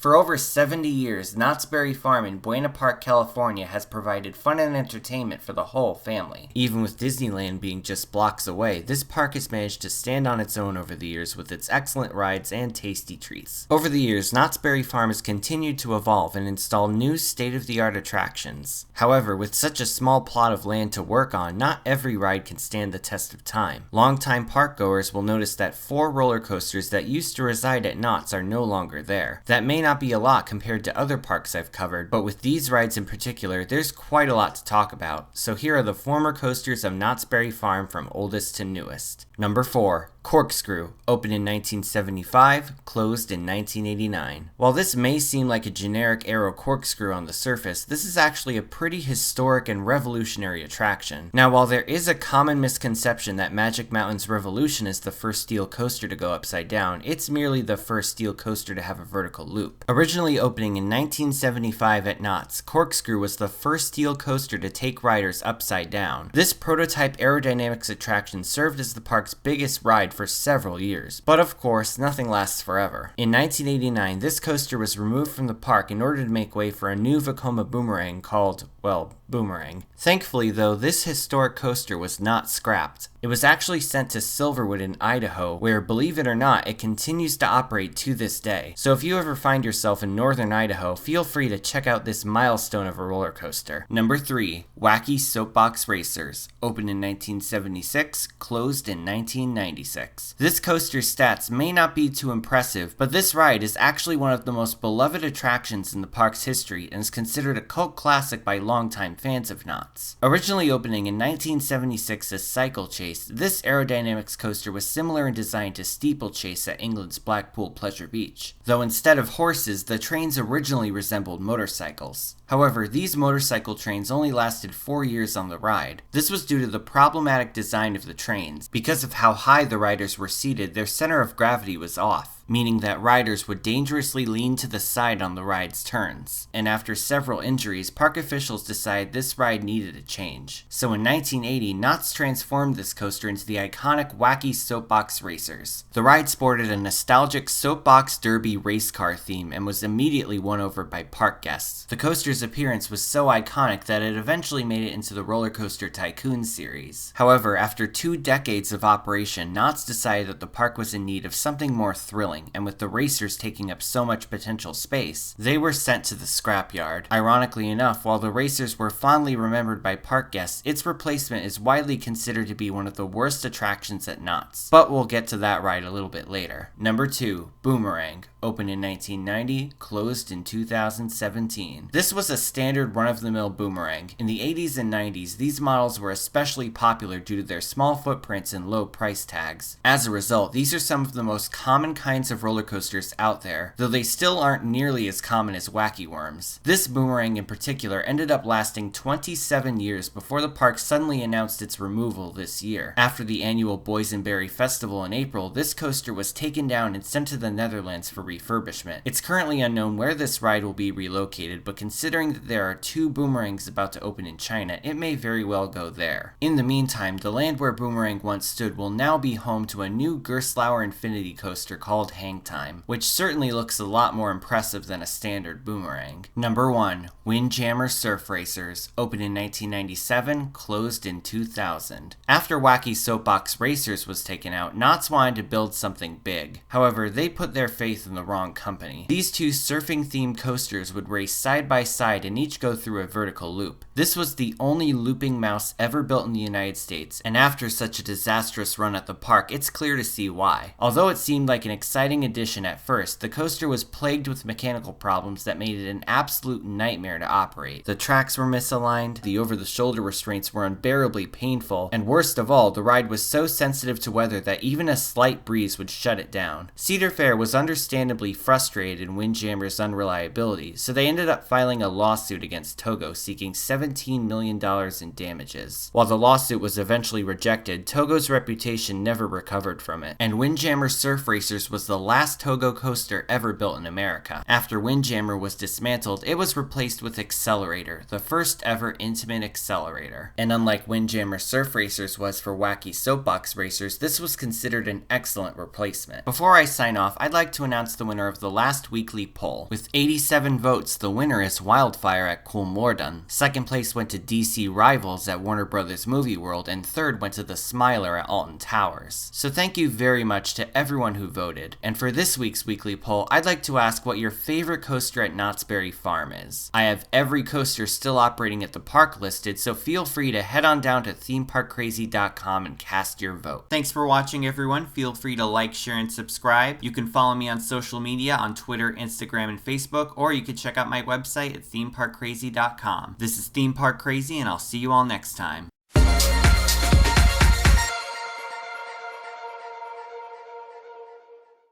For over 70 years, Knott's Berry Farm in Buena Park, California has provided fun and entertainment for the whole family. Even with Disneyland being just blocks away, this park has managed to stand on its own over the years with its excellent rides and tasty treats. Over the years, Knott's Berry Farm has continued to evolve and install new state-of-the-art attractions. However, with such a small plot of land to work on, not every ride can stand the test of time. Longtime park goers will notice that 4 roller coasters that used to reside at Knott's are no longer there. That may not be a lot compared to other parks I've covered, but with these rides in particular, there's quite a lot to talk about. So here are the former coasters of Knott's Berry Farm from oldest to newest. Number 4. Corkscrew, opened in 1975, closed in 1989. While this may seem like a generic aero corkscrew on the surface, this is actually a pretty historic and revolutionary attraction. Now, while there is a common misconception that Magic Mountain's Revolution is the first steel coaster to go upside down, it's merely the first steel coaster to have a vertical loop. Originally opening in 1975 at Knott's, Corkscrew was the first steel coaster to take riders upside down. This prototype aerodynamics attraction served as the park's biggest ride for several years. But of course, nothing lasts forever. In 1989, this coaster was removed from the park in order to make way for a new Vekoma Boomerang called, well, Boomerang. Thankfully though, this historic coaster was not scrapped. It was actually sent to Silverwood in Idaho, where, believe it or not, it continues to operate to this day. So if you ever find yourself in northern Idaho, feel free to check out this milestone of a roller coaster. Number 3. Wacky Soapbox Racers, opened in 1976, closed in 1996. This coaster's stats may not be too impressive, but this ride is actually one of the most beloved attractions in the park's history and is considered a cult classic by longtime fans of Knott's. Originally opening in 1976 as Cycle Chase, this aerodynamics coaster was similar in design to Steeplechase at England's Blackpool Pleasure Beach, though instead of horses, the trains originally resembled motorcycles. However, these motorcycle trains only lasted 4 years on the ride. This was due to the problematic design of the trains. Because of how high the riders were seated, their center of gravity was off, meaning that riders would dangerously lean to the side on the ride's turns. And after several injuries, park officials decided this ride needed a change. So in 1980, Knott's transformed this coaster into the iconic Wacky Soapbox Racers. The ride sported a nostalgic Soapbox Derby race car theme and was immediately won over by park guests. The coaster's appearance was so iconic that it eventually made it into the Roller Coaster Tycoon series. However, after 2 decades of operation, Knott's decided that the park was in need of something more thrilling, and with the racers taking up so much potential space, they were sent to the scrapyard. Ironically enough, while the racers were fondly remembered by park guests, its replacement is widely considered to be one of the worst attractions at Knott's. But we'll get to that ride a little bit later. Number 2. Boomerang, opened in 1990, closed in 2017. This was a standard run-of-the-mill boomerang. In the 80s and 90s, these models were especially popular due to their small footprints and low price tags. As a result, these are some of the most common kinds of roller coasters out there, though they still aren't nearly as common as Wacky Worms. This boomerang in particular ended up lasting 27 years before the park suddenly announced its removal this year. After the annual Boysenberry Festival in April, this coaster was taken down and sent to the Netherlands for refurbishment. It's currently unknown where this ride will be relocated, but considering that there are 2 boomerangs about to open in China, it may very well go there. In the meantime, the land where Boomerang once stood will now be home to a new Gerstlauer Infinity coaster called Hang Time, which certainly looks a lot more impressive than a standard boomerang. Number 1. Windjammer Surf Racers, opened in 1997, closed in 2000. After Wacky Soapbox Racers was taken out, Knott's wanted to build something big. However, they put their faith in the wrong company. These 2 surfing-themed coasters would race side by side and each go through a vertical loop. This was the only looping mouse ever built in the United States, and after such a disastrous run at the park, it's clear to see why. Although it seemed like an exciting addition at first, the coaster was plagued with mechanical problems that made it an absolute nightmare to operate. The tracks were misaligned, the over-the-shoulder restraints were unbearably painful, and worst of all, the ride was so sensitive to weather that even a slight breeze would shut it down. Cedar Fair was understandably frustrated in Windjammer's unreliability, so they ended up filing a lawsuit against Togo seeking $17 million in damages. While the lawsuit was eventually rejected, Togo's reputation never recovered from it, and Windjammer Surf Racers was the last Togo coaster ever built in America. After Windjammer was dismantled, it was replaced with Accelerator, the first ever intimate accelerator. And unlike Windjammer Surf Racers was for Wacky Soapbox Racers, this was considered an excellent replacement. Before I sign off, I'd like to announce announce the winner of the last weekly poll. With 87 votes, the winner is Wildfire at Coolmorden. Second place went to DC Rivals at Warner Brothers Movie World, and third went to the Smiler at Alton Towers. So thank you very much to everyone who voted. And for this week's weekly poll, I'd like to ask what your favorite coaster at Knott's Berry Farm is. I have every coaster still operating at the park listed, so feel free to head on down to themeparkcrazy.com and cast your vote. Thanks for watching, everyone. Feel free to like, share, and subscribe. You can follow me on social media on Twitter, Instagram, and Facebook, or you can check out my website at themeparkcrazy.com. This is Theme Park Crazy, and I'll see you all next time.